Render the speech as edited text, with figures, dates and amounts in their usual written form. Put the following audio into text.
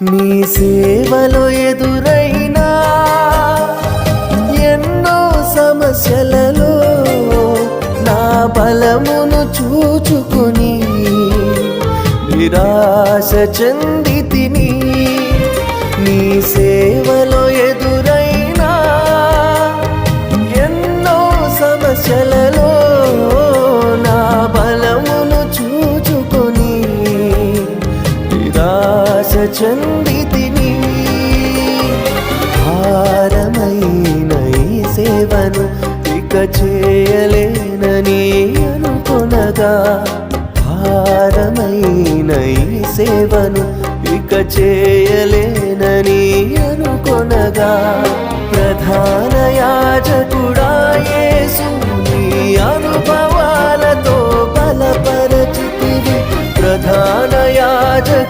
నీ సేవలో ఎదురైనా ఎన్నో సమస్యలలో నా బలమును చూచుకుని నిరాశ చెందితిని. నీ సేవలో ఎదురైనా ఎన్నో సమస్యలలో నా బలమును చూచుకుని నిరాశ చెందితిని. భారమైన ఈ సేవను ఇక చేయలేనని అనుకొనగా, భారమైన ఈ సేవను ఇక చేయలేనని అనుకొనగా, ప్రధాన యాజకుడా యేసు నీ అనుభవాలతో బలపరచితివి. ప్రధాన యాజకుడా